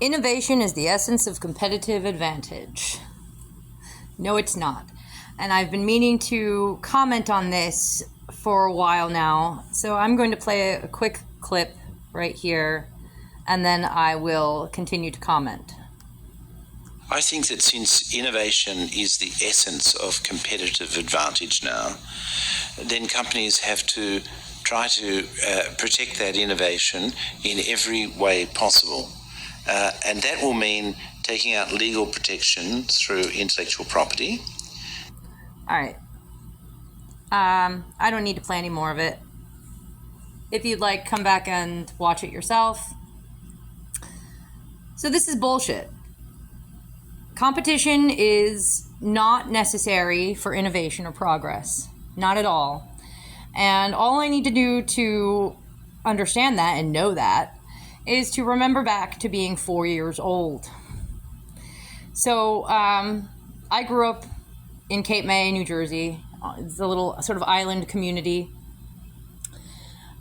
Innovation is the essence of competitive advantage. No, it's not. And I've been meaning to comment on this for a while now. So I'm going to play a quick clip right here, and then I will continue to comment. I think that since innovation is the essence of competitive advantage now, then companies have to try to protect that innovation in every way possible. And that will mean taking out legal protection through intellectual property. All right. I don't need to play any more of it. If you'd like, come back and watch it yourself. So this is bullshit. Competition is not necessary for innovation or progress. Not at all. And all I need to do to understand that and know that is to remember back to being 4 years old. So I grew up in Cape May, New Jersey. It's a little sort of island community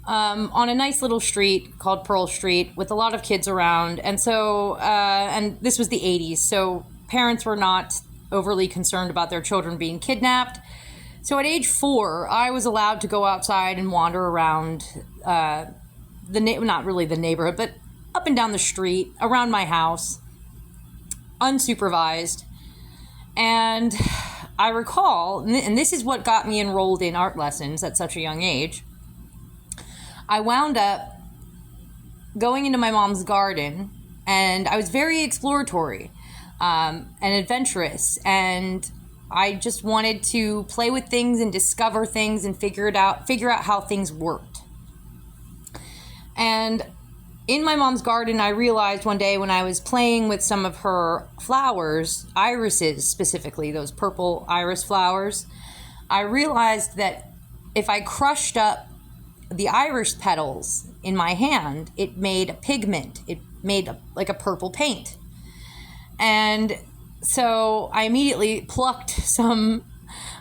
on a nice little street called Pearl Street with a lot of kids around. And so, and this was the 80s, so parents were not overly concerned about their children being kidnapped. So at age 4, I was allowed to go outside and wander around not really the neighborhood, but up and down the street, around my house, unsupervised. And I recall, and this is what got me enrolled in art lessons at such a young age, I wound up going into my mom's garden, and I was very exploratory and adventurous, and I just wanted to play with things and discover things and figure out how things worked. And in my mom's garden, I realized one day when I was playing with some of her flowers, irises specifically, those purple iris flowers, I realized that if I crushed up the iris petals in my hand, it made a pigment. It made like a purple paint. And so I immediately plucked some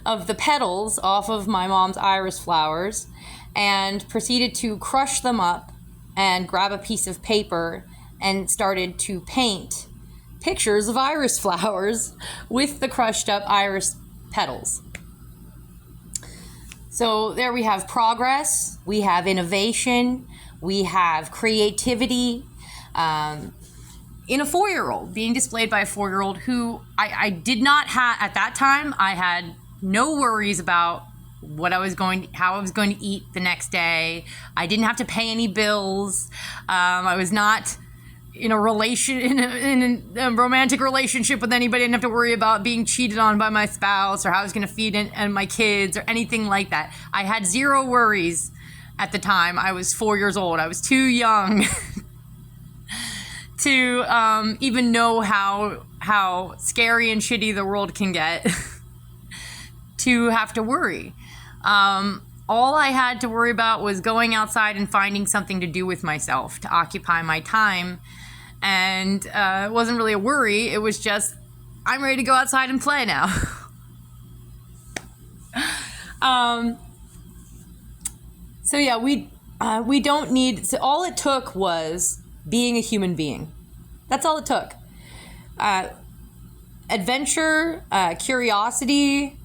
of the petals off of my mom's iris flowers and proceeded to crush them up and grab a piece of paper and started to paint pictures of iris flowers with the crushed up iris petals. So there we have progress, we have innovation, we have creativity in a 4-year-old, being displayed by a 4-year-old who I did not have, at that time, I had no worries about how I was going to eat the next day. I didn't have to pay any bills. I was not in a romantic relationship with anybody. I didn't have to worry about being cheated on by my spouse or how I was going to feed and my kids or anything like that. I had zero worries at the time. I was 4 years old. I was too young to even know how scary and shitty the world can get to have to worry. All I had to worry about was going outside and finding something to do with myself, to occupy my time. And it wasn't really a worry. It was just, I'm ready to go outside and play now. So yeah, we don't need, so all it took was being a human being. That's all it took. Adventure, curiosity,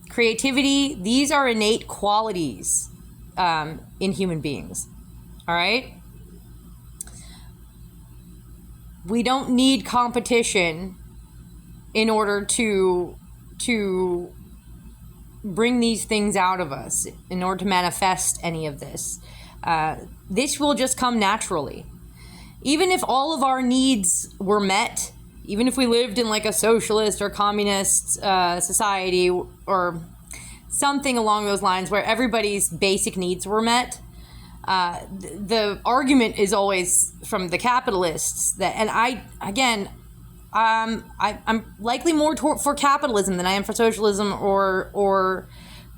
creativity, these are innate qualities in human beings. All right? We don't need competition in order to bring these things out of us, in order to manifest any of this. This will just come naturally. Even if all of our needs were met, even if we lived in like a socialist or communist society or something along those lines where everybody's basic needs were met, the argument is always from the capitalists that, and I'm likely more for capitalism than I am for socialism or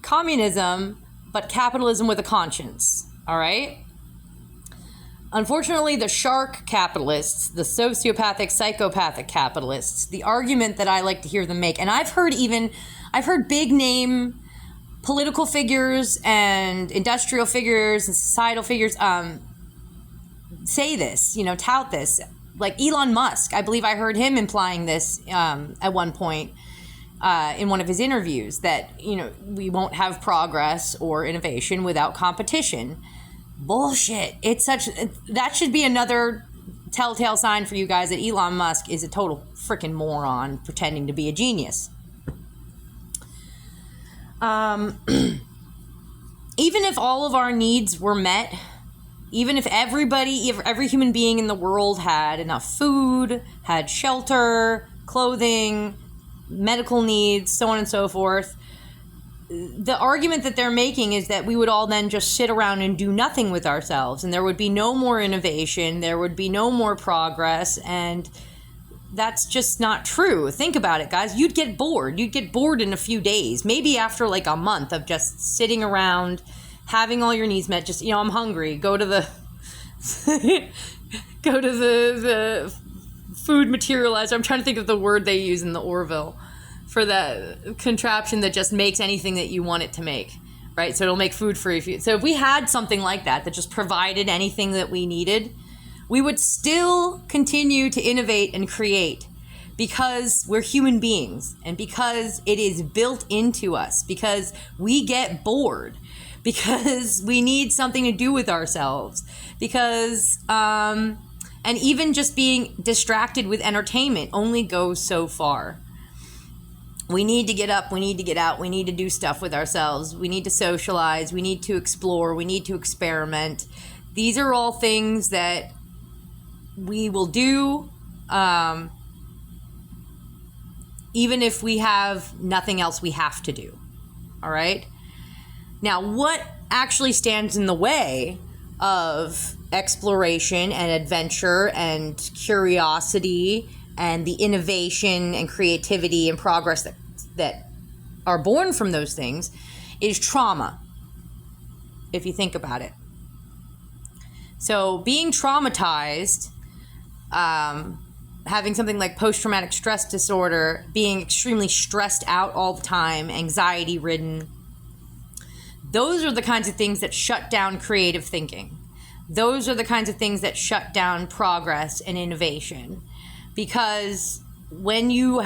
communism, but capitalism with a conscience. All right. Unfortunately, the shark capitalists, the sociopathic, psychopathic capitalists, the argument that I like to hear them make, and I've heard big name political figures and industrial figures and societal figures say this, tout this. like Elon Musk. I believe I heard him implying this at one point in one of his interviews, that, we won't have progress or innovation without competition. Bullshit. That should be another telltale sign for you guys that Elon Musk is a total freaking moron pretending to be a genius. Even if all of our needs were met, even if every human being in the world had enough food, had shelter, clothing, medical needs, so on and so forth, the argument that they're making is that we would all then just sit around and do nothing with ourselves, and there would be no more innovation, there would be no more progress, and that's just not true. Think about it, guys. You'd get bored. You'd get bored in a few days, maybe after like a month of just sitting around, having all your needs met. Just, I'm hungry. Go to the the food materializer. I'm trying to think of the word they use in the Orville for that contraption that just makes anything that you want it to make, right? So it'll make food for you. So if we had something like that just provided anything that we needed, we would still continue to innovate and create, because we're human beings, and because it is built into us, because we get bored, because we need something to do with ourselves, because and even just being distracted with entertainment only goes so far. We need to get up, we need to get out, we need to do stuff with ourselves, we need to socialize, we need to explore, we need to experiment. These are all things that we will do even if we have nothing else we have to do. All right? Now, what actually stands in the way of exploration and adventure and curiosity and the innovation and creativity and progress that are born from those things is trauma, if you think about it. So being traumatized, having something like post-traumatic stress disorder, being extremely stressed out all the time, anxiety-ridden, those are the kinds of things that shut down creative thinking. Those are the kinds of things that shut down progress and innovation. Because when you're